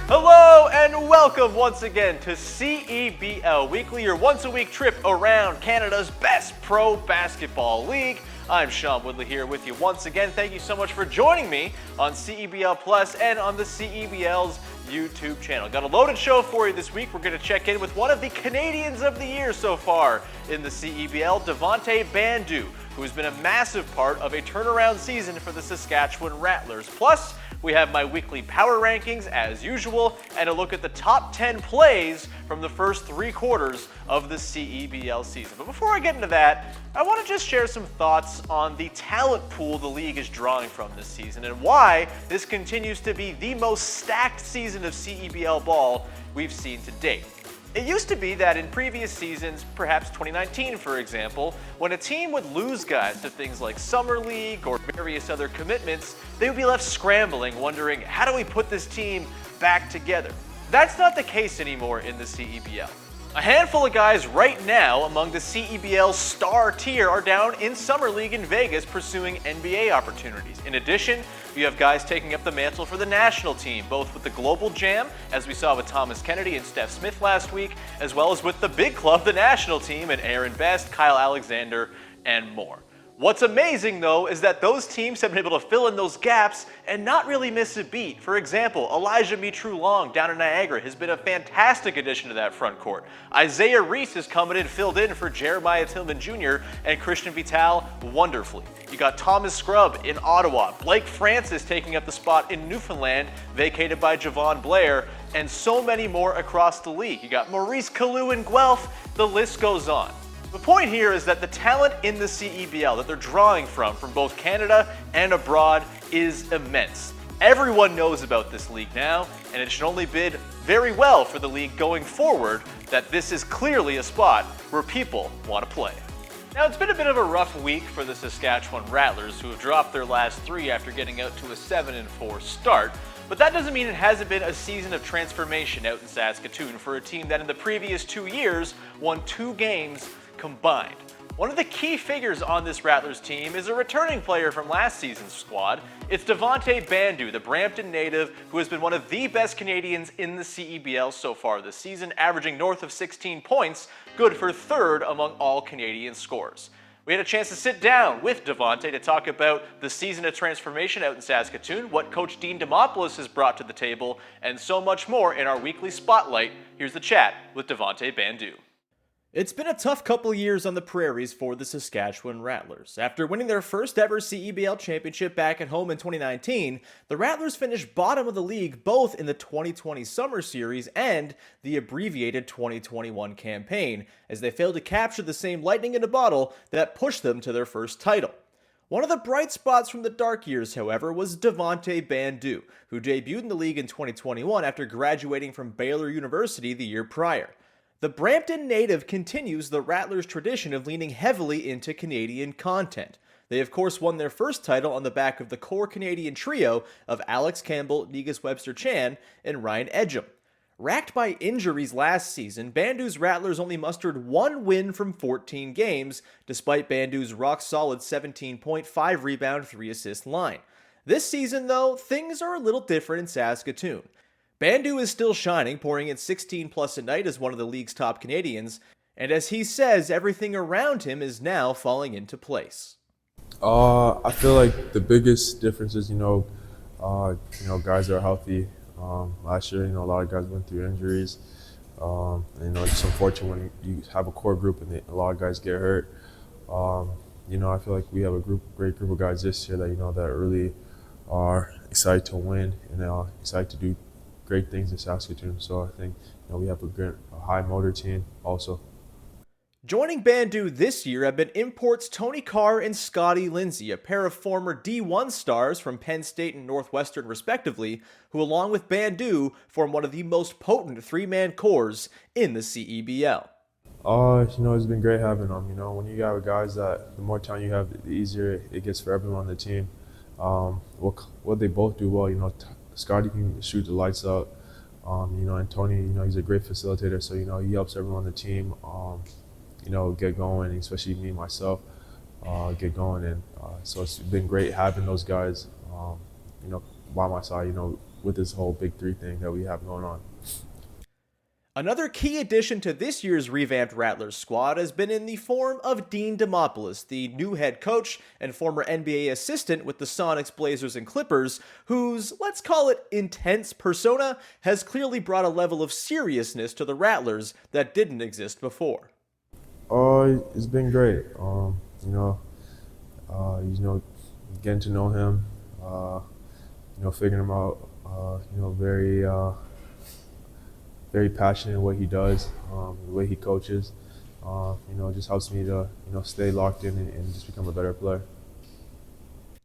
Hello and welcome once again to CEBL Weekly, your once-a-week trip around Canada's best pro basketball league. I'm Sean Woodley here with you once again. Thank you so much for joining me on CEBL Plus and on the CEBL's YouTube channel. Got a loaded show for you this week. We're going to check in with one of the Canadians of the year so far in the CEBL, Devonte Bandoo, who has been a massive part of a turnaround season for the Saskatchewan Rattlers. Plus, we have my weekly power rankings as usual and a look at the top 10 plays from the first 3 quarters of the CEBL season. But before I get into that, I want to just share some thoughts on the talent pool the league is drawing from this season and why this continues to be the most stacked season of CEBL ball we've seen to date. It used to be that in previous seasons, perhaps 2019 for example, when a team would lose guys to things like Summer League or various other commitments, they would be left scrambling, wondering, how do we put this team back together? That's not the case anymore in the CEBL. A handful of guys right now among the CEBL's star tier are down in Summer League in Vegas pursuing NBA opportunities. In addition, you have guys taking up the mantle for the national team, both with the Global Jam, as we saw with Thomas Kennedy and Steph Smith last week, as well as with the big club, the national team, and Aaron Best, Kyle Alexander, and more. What's amazing, though, is that those teams have been able to fill in those gaps and not really miss a beat. For example, Elijah Mitru-Long down in Niagara has been a fantastic addition to that front court. Isaiah Reese has come in and filled in for Jeremiah Tillman Jr. and Christian Vital wonderfully. You got Thomas Scrub in Ottawa, Blake Francis taking up the spot in Newfoundland, vacated by Javon Blair, and so many more across the league. You got Maurice Kalu in Guelph, the list goes on. The point here is that the talent in the CEBL that they're drawing from both Canada and abroad is immense. Everyone knows about this league now, and it should only bid very well for the league going forward that this is clearly a spot where people want to play. Now, it's been a bit of a rough week for the Saskatchewan Rattlers, who have dropped their last 3 after getting out to a 7-4 start. But that doesn't mean it hasn't been a season of transformation out in Saskatoon for a team that in the previous 2 years won 2 games combined. One of the key figures on this Rattlers team is a returning player from last season's squad. It's Devonte Bandoo, the Brampton native, who has been one of the best Canadians in the CEBL so far this season, averaging north of 16 points, good for 3rd among all Canadian scorers. We had a chance to sit down with Devonte to talk about the season of transformation out in Saskatoon, what Coach Dean Demopoulos has brought to the table, and so much more in our weekly spotlight. Here's the chat with Devonte Bandoo. It's been a tough couple years on the prairies for the Saskatchewan Rattlers. After winning their first ever CEBL championship back at home in 2019, the Rattlers finished bottom of the league both in the 2020 Summer Series and the abbreviated 2021 campaign, as they failed to capture the same lightning in a bottle that pushed them to their first title. One of the bright spots from the dark years, however, was Devonte Bandoo, who debuted in the league in 2021 after graduating from Baylor University the year prior. The Brampton native continues the Rattlers' tradition of leaning heavily into Canadian content. They of course won their first title on the back of the core Canadian trio of Alex Campbell, Negus Webster-Chan, and Ryan Edgem. Racked by injuries last season, Bandoo's Rattlers only mustered 1 win from 14 games, despite Bandoo's rock-solid 17.5 rebound, 3 assist line. This season, though, things are a little different in Saskatoon. Bandoo is still shining, pouring in 16 plus a night as one of the league's top Canadians, and as he says, everything around him is now falling into place. I feel like the biggest difference is, guys are healthy. Last year, a lot of guys went through injuries. It's unfortunate when you have a core group and a lot of guys get hurt. I feel like we have a great group of guys this year that really are excited to win and excited to do great things in Saskatoon. So I think we have a high motor team also. Joining Bandoo this year have been imports Tony Carr and Scotty Lindsay, a pair of former D1 stars from Penn State and Northwestern respectively, who along with Bandoo form one of the most potent 3-man cores in the CEBL. It's been great having them. When you have guys that the more time you have, the easier it gets for everyone on the team. What they both do well, Scotty can shoot the lights out, and Tony, he's a great facilitator, so, he helps everyone on the team, get going, especially me, myself, get going. And so it's been great having those guys, by my side, with this whole Big Three thing that we have going on. Another key addition to this year's revamped Rattlers squad has been in the form of Dean Demopoulos, the new head coach and former NBA assistant with the Sonics, Blazers, and Clippers, whose, let's call it, intense persona has clearly brought a level of seriousness to the Rattlers that didn't exist before. It's been great. Getting to know him, figuring him out, very passionate in what he does, the way he coaches, just helps me to, stay locked in and just become a better player.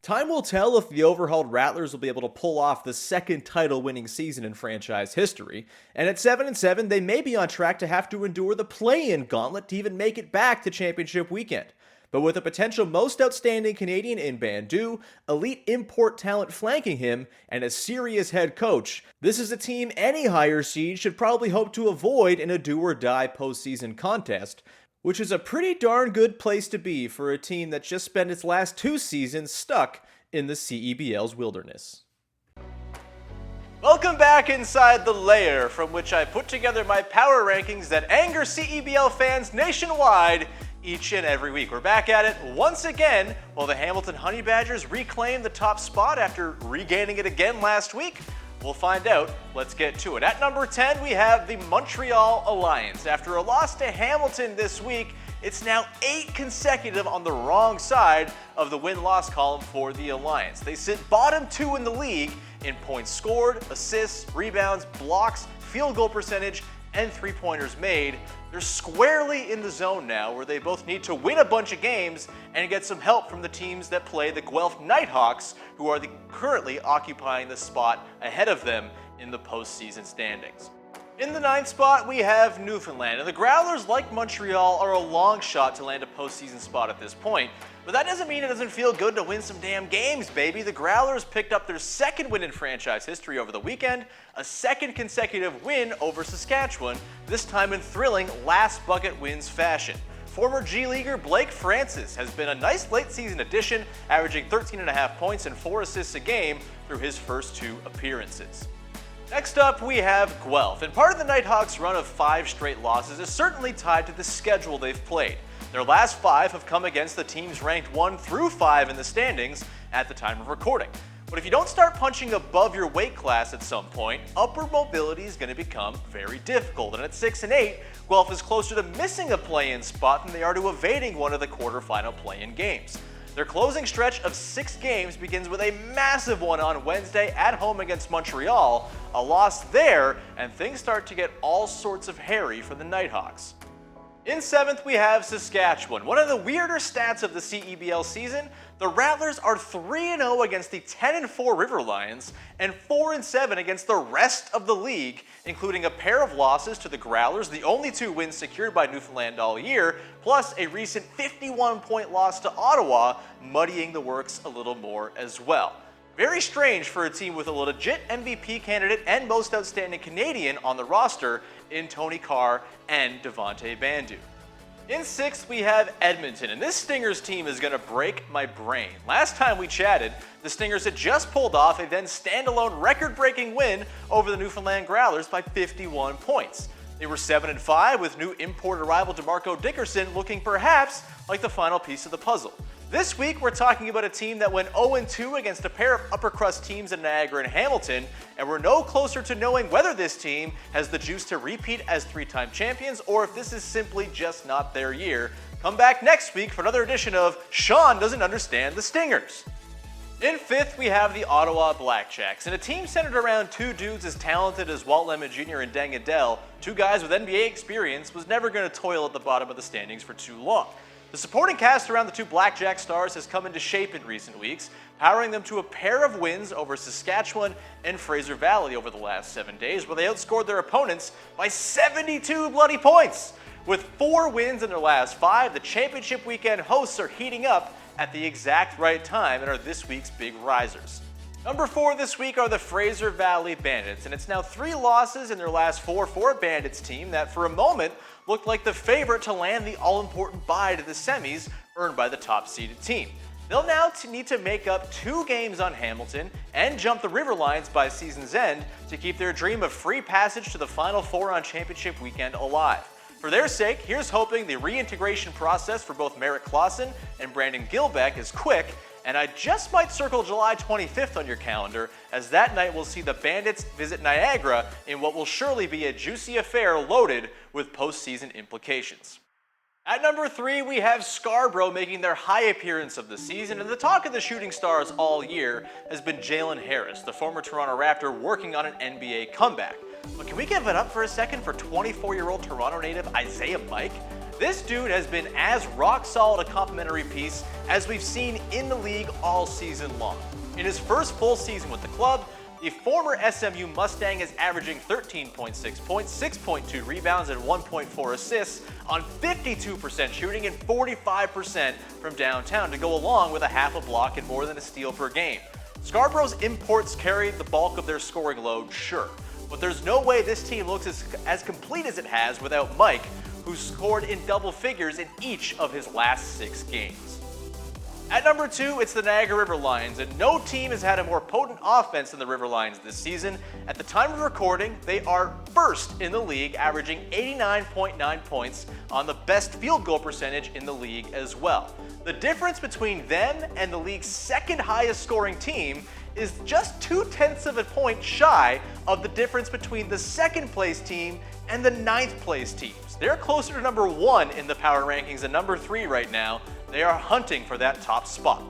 Time will tell if the overhauled Rattlers will be able to pull off the second title-winning season in franchise history, and at 7-7, they may be on track to have to endure the play-in gauntlet to even make it back to championship weekend. But with a potential most outstanding Canadian in Bandoo, elite import talent flanking him, and a serious head coach, this is a team any higher seed should probably hope to avoid in a do-or-die postseason contest, which is a pretty darn good place to be for a team that just spent its last 2 seasons stuck in the CEBL's wilderness. Welcome back inside the lair from which I put together my power rankings that anger CEBL fans nationwide each and every week. We're back at it once again while the Hamilton Honey Badgers reclaim the top spot after regaining it again last week. We'll find out. Let's get to it. At number 10, we have the Montreal Alliance. After a loss to Hamilton this week, it's now 8 consecutive on the wrong side of the win-loss column for the Alliance. They sit bottom 2 in the league in points scored, assists, rebounds, blocks, field goal percentage, and three-pointers made. They're squarely in the zone now where they both need to win a bunch of games and get some help from the teams that play the Guelph Nighthawks, who are currently occupying the spot ahead of them in the postseason standings. In the 9th spot, we have Newfoundland, and the Growlers, like Montreal, are a long shot to land a postseason spot at this point. But that doesn't mean it doesn't feel good to win some damn games, baby. The Growlers picked up their second win in franchise history over the weekend, a second consecutive win over Saskatchewan, this time in thrilling last bucket wins fashion. Former G-Leaguer Blake Francis has been a nice late season addition, averaging 13.5 points and 4 assists a game through his first 2 appearances. Next up, we have Guelph, and part of the Nighthawks' run of 5 straight losses is certainly tied to the schedule they've played. Their last 5 have come against the teams ranked 1 through 5 in the standings at the time of recording. But if you don't start punching above your weight class at some point, upward mobility is going to become very difficult. And at 6-8, Guelph is closer to missing a play-in spot than they are to evading one of the quarterfinal play-in games. Their closing stretch of 6 games begins with a massive one on Wednesday at home against Montreal, a loss there, and things start to get all sorts of hairy for the Nighthawks. In 7th, we have Saskatchewan. One of the weirder stats of the CEBL season, the Rattlers are 3-0 against the 10-4 River Lions and 4-7 against the rest of the league, including a pair of losses to the Growlers, the only 2 wins secured by Newfoundland all year, plus a recent 51-point loss to Ottawa, muddying the works a little more as well. Very strange for a team with a legit MVP candidate and most outstanding Canadian on the roster in Tony Carr and Devante Bandu. In 6th, we have Edmonton, and this Stingers team is going to break my brain. Last time we chatted, the Stingers had just pulled off a then standalone record-breaking win over the Newfoundland Growlers by 51 points. They were 7-5 with new import arrival DeMarco Dickerson looking perhaps like the final piece of the puzzle. This week, we're talking about a team that went 0-2 against a pair of upper-crust teams in Niagara and Hamilton, and we're no closer to knowing whether this team has the juice to repeat as 3-time champions or if this is simply just not their year. Come back next week for another edition of Sean Doesn't Understand the Stingers. In 5th, we have the Ottawa Blackjacks, and a team centered around 2 dudes as talented as Walt Lemon Jr. and Deng Adel, 2 guys with NBA experience, was never going to toil at the bottom of the standings for too long. The supporting cast around the 2 Blackjack stars has come into shape in recent weeks, powering them to a pair of wins over Saskatchewan and Fraser Valley over the last 7 days, where they outscored their opponents by 72 bloody points. With 4 wins in their last 5, the championship weekend hosts are heating up at the exact right time and are this week's big risers. Number 4 this week are the Fraser Valley Bandits, and it's now 3 losses in their last 4 for a Bandits team that for a moment looked like the favorite to land the all-important bye to the semis earned by the top-seeded team. They'll now need to make up 2 games on Hamilton and jump the River Lions by season's end to keep their dream of free passage to the Final Four on championship weekend alive. For their sake, here's hoping the reintegration process for both Merritt Clausen and Brandon Gilbeck is quick, and I just might circle July 25th on your calendar, as that night will see the Bandits visit Niagara in what will surely be a juicy affair loaded with postseason implications. At number 3, we have Scarborough making their high appearance of the season, and the talk of the Shooting Stars all year has been Jalen Harris, the former Toronto Raptor working on an NBA comeback. But can we give it up for a second for 24-year-old Toronto native Isaiah Mike? This dude has been as rock-solid a complimentary piece as we've seen in the league all season long. In his first full season with the club, the former SMU Mustang is averaging 13.6 points, 6.2 rebounds, and 1.4 assists on 52% shooting and 45% from downtown to go along with a half a block and more than a steal per game. Scarborough's imports carry the bulk of their scoring load, sure, but there's no way this team looks as complete as it has without Mike, who scored in double figures in each of his last 6 games. At number 2, it's the Niagara River Lions, and no team has had a more potent offense than the River Lions this season. At the time of recording, they are first in the league, averaging 89.9 points on the best field goal percentage in the league as well. The difference between them and the league's second highest scoring team is just 0.2 of a point shy of the difference between the second place team and the 9th place teams. They're closer to number 1 in the power rankings than number 3 right now. They are hunting for that top spot.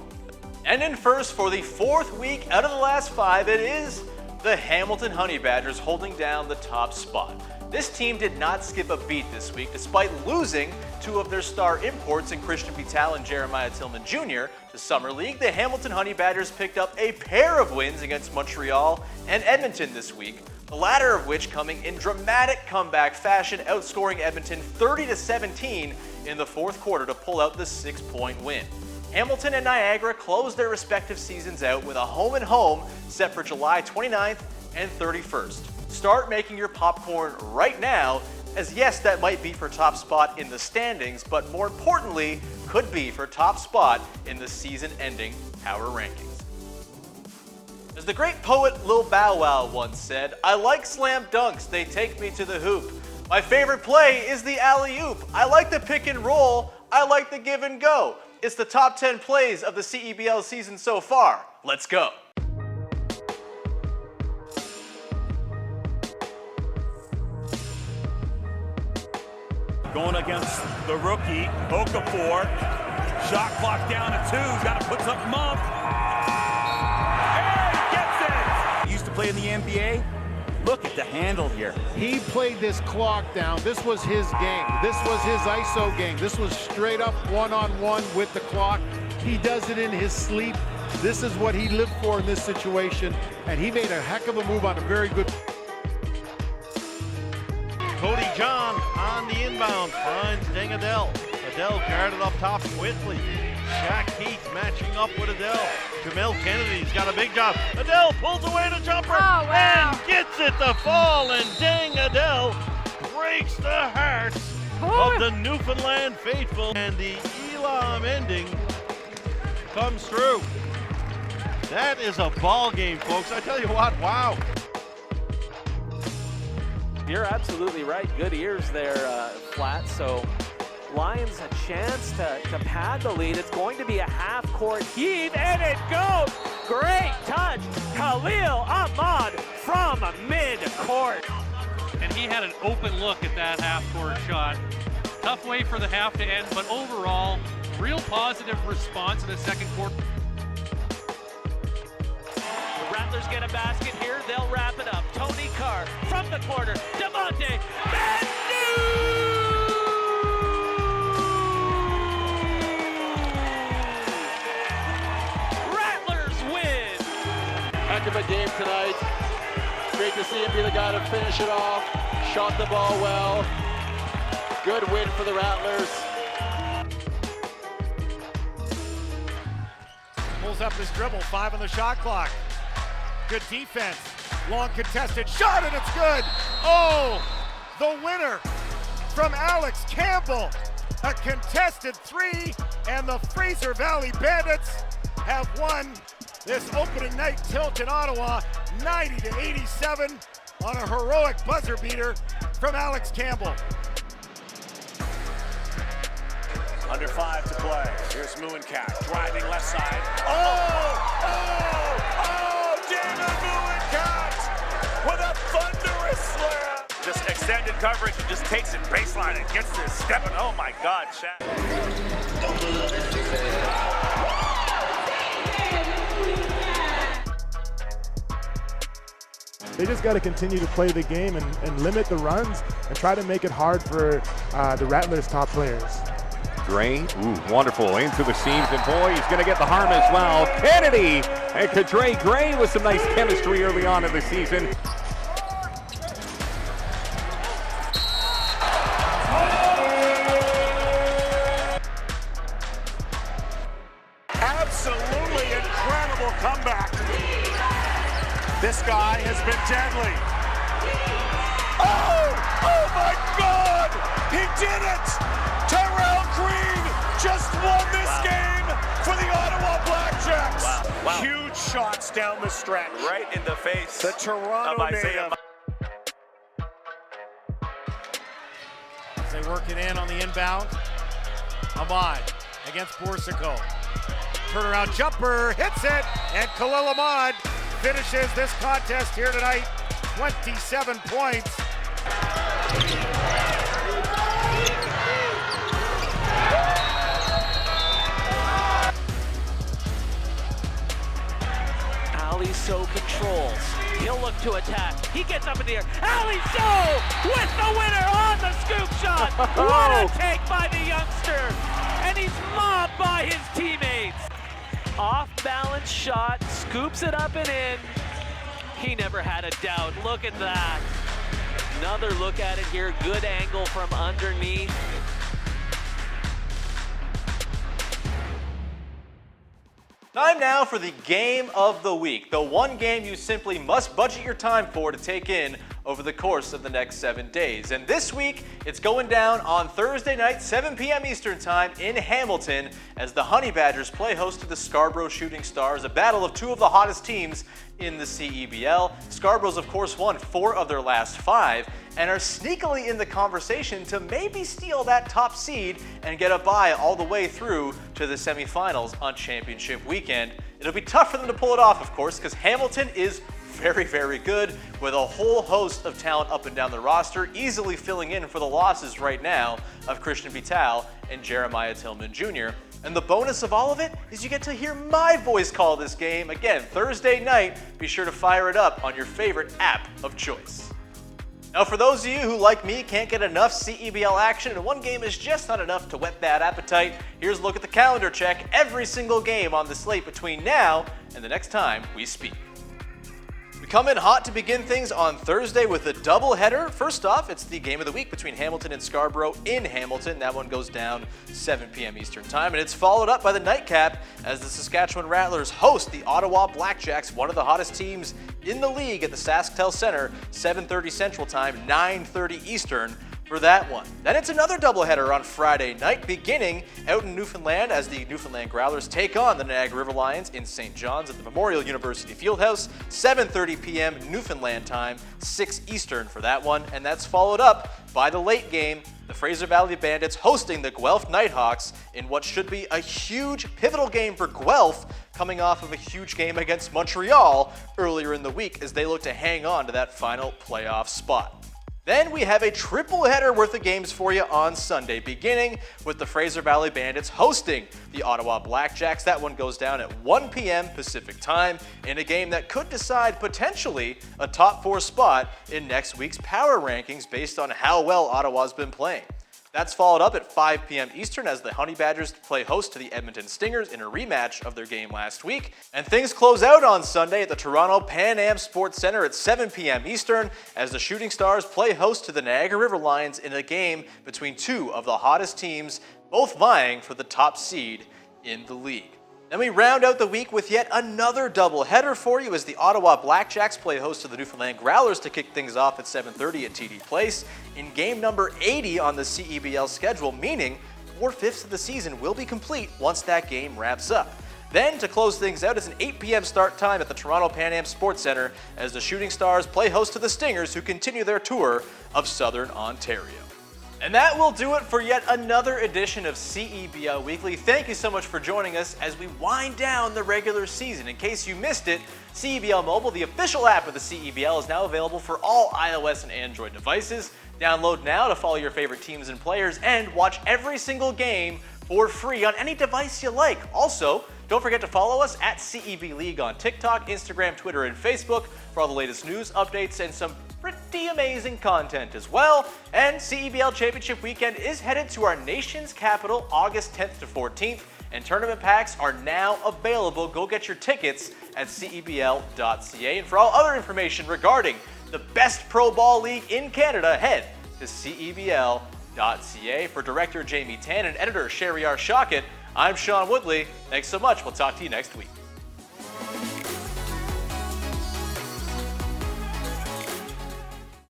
And in first for the 4th week out of the last 5, it is the Hamilton Honey Badgers holding down the top spot. This team did not skip a beat this week despite losing 2 of their star imports in Christian Vital and Jeremiah Tillman Jr. to Summer League. The Hamilton Honey Badgers picked up a pair of wins against Montreal and Edmonton this week, the latter of which coming in dramatic comeback fashion, outscoring Edmonton 30-17 in the 4th quarter to pull out the 6-point win. Hamilton and Niagara closed their respective seasons out with a home-and-home set for July 29th and 31st. Start making your popcorn right now, as yes, that might be for top spot in the standings, but more importantly, could be for top spot in the season-ending power rankings. As the great poet Lil Bow Wow once said, "I like slam dunks, they take me to the hoop. My favorite play is the alley-oop. I like the pick and roll, I like the give and go. It's the top 10 plays of the CEBL season so far. Let's go." Going against the rookie, Okafor. Shot clock down to 2. Got to put something up. And he gets it! He used to play in the NBA. Look at the handle here. He played this clock down. This was his game. This was his ISO game. This was straight up one-on-one with the clock. He does it in his sleep. This is what he lived for in this situation, and he made a heck of a move on a very good. Cody John on the inbound finds Deng Adele. Adele guarded up top quickly. Shaq Heath matching up with Adele. Jamel Kennedy's got a big job. Adele pulls away the jumper and gets it to fall, and Deng Adele breaks the hearts of the Newfoundland faithful, and the Elam ending comes through. That is a ball game, folks. I tell you what, wow. You're absolutely right. Good ears there, Flat. So Lions a chance to pad the lead. It's going to be a half-court heave, and it goes. Great touch. Khalil Ahmad from mid-court. And he had an open look at that half-court shot. Tough way for the half to end, but overall, real positive response in the second quarter. The Rattlers get a basket here. They'll wrap it up. Tony Carr from the corner. Devante Bandoo! Rattlers win! Heck of a game tonight. Great to see him be the guy to finish it off. Shot the ball well. Good win for the Rattlers. Pulls up his dribble, 5 on the shot clock. Good defense. Long contested shot, and it's good. Oh, the winner from Alex Campbell. a contested 3, and the Fraser Valley Bandits have won this opening night tilt in Ottawa 90-87 on a heroic buzzer beater from Alex Campbell. Under 5 to play. Here's Muinkat driving left side. Damon Muinkat with a thunderous slam. Just extended coverage and just takes it baseline and gets this stepping. Oh my God, Shaq. They just got to continue to play the game and limit the runs and try to make it hard for the Rattlers' top players. Gray, wonderful, into the seams, and boy, he's going to get the harm as well. Kennedy and Kadre Gray with some nice chemistry early on in the season. Absolutely incredible comeback. This guy has been deadly. Oh my God! He did it! Terrell Green just won this game for the Ottawa Blackjacks. Wow. Huge shots down the stretch. Right in the face. The Toronto native. As they work it in on the inbound. Ahmad against Borsico. Turnaround jumper, hits it, and Khalil Ahmad finishes this contest here tonight. 27 points. Ali So controls. He'll look to attack. He gets up in the air. Ali So with the winner on the scoop shot. What a take by the youngster. And he's mobbed by his teammates. Off balance shot, scoops it up and in. He never had a doubt. Look at that. Another look at it here. Good angle from underneath. Time now for the game of the week, the one game you simply must budget your time for to take in over the course of the next 7 days. And this week, it's going down on Thursday night, 7 p.m. Eastern Time in Hamilton, as the Honey Badgers play host to the Scarborough Shooting Stars, a battle of two of the hottest teams in the CEBL. Scarborough's, of course, won 4 of their last 5 and are sneakily in the conversation to maybe steal that top seed and get a bye all the way through to the semifinals on championship weekend. It'll be tough for them to pull it off, of course, because Hamilton is very, very good with a whole host of talent up and down the roster, easily filling in for the losses right now of Christian Vital and Jeremiah Tillman Jr. And the bonus of all of it is you get to hear my voice call this game again Thursday night. Be sure to fire it up on your favorite app of choice. Now, for those of you who, like me, can't get enough CEBL action and one game is just not enough to whet that appetite, here's a look at the calendar check. Every single game on the slate between now and the next time we speak. We come in hot to begin things on Thursday with a doubleheader. First off, it's the game of the week between Hamilton and Scarborough in Hamilton. That one goes down 7 p.m. Eastern Time, and it's followed up by the nightcap as the Saskatchewan Rattlers host the Ottawa Blackjacks, one of the hottest teams in the league, at the SaskTel Center, 7:30 Central Time, 9:30 Eastern for that one. Then it's another doubleheader on Friday night, beginning out in Newfoundland as the Newfoundland Growlers take on the Niagara River Lions in St. John's at the Memorial University Fieldhouse, 7:30 p.m. Newfoundland time, 6 Eastern for that one. And that's followed up by the late game, the Fraser Valley Bandits hosting the Guelph Nighthawks in what should be a huge pivotal game for Guelph, coming off of a huge game against Montreal earlier in the week as they look to hang on to that final playoff spot. Then we have a triple header worth of games for you on Sunday, beginning with the Fraser Valley Bandits hosting the Ottawa Blackjacks. That one goes down at 1 p.m. Pacific time in a game that could decide potentially a top 4 spot in next week's power rankings based on how well Ottawa's been playing. That's followed up at 5 p.m. Eastern as the Honey Badgers play host to the Edmonton Stingers in a rematch of their game last week. And things close out on Sunday at the Toronto Pan Am Sports Centre at 7 p.m. Eastern as the Shooting Stars play host to the Niagara River Lions in a game between two of the hottest teams, both vying for the top seed in the league. Then we round out the week with yet another doubleheader for you as the Ottawa Blackjacks play host to the Newfoundland Growlers to kick things off at 7:30 at TD Place in game number 80 on the CEBL schedule, meaning 4/5 of the season will be complete once that game wraps up. Then, to close things out, is an 8 p.m. start time at the Toronto Pan Am Sports Centre as the Shooting Stars play host to the Stingers, who continue their tour of Southern Ontario. And that will do it for yet another edition of CEBL Weekly. Thank you so much for joining us as we wind down the regular season. In case you missed it, CEBL Mobile, the official app of the CEBL, is now available for all iOS and Android devices. Download now to follow your favorite teams and players and watch every single game for free on any device you like. Also, don't forget to follow us at CEB League on TikTok, Instagram, Twitter, and Facebook for all the latest news, updates, and some pretty amazing content as well. And CEBL Championship Weekend is headed to our nation's capital August 10th to 14th, and tournament packs are now available. Go get your tickets at cebl.ca. And for all other information regarding the best pro ball league in Canada, head to cebl.ca. For Director Jamie Tan and Editor Sherry R. Shockett, I'm Sean Woodley. Thanks so much. We'll talk to you next week.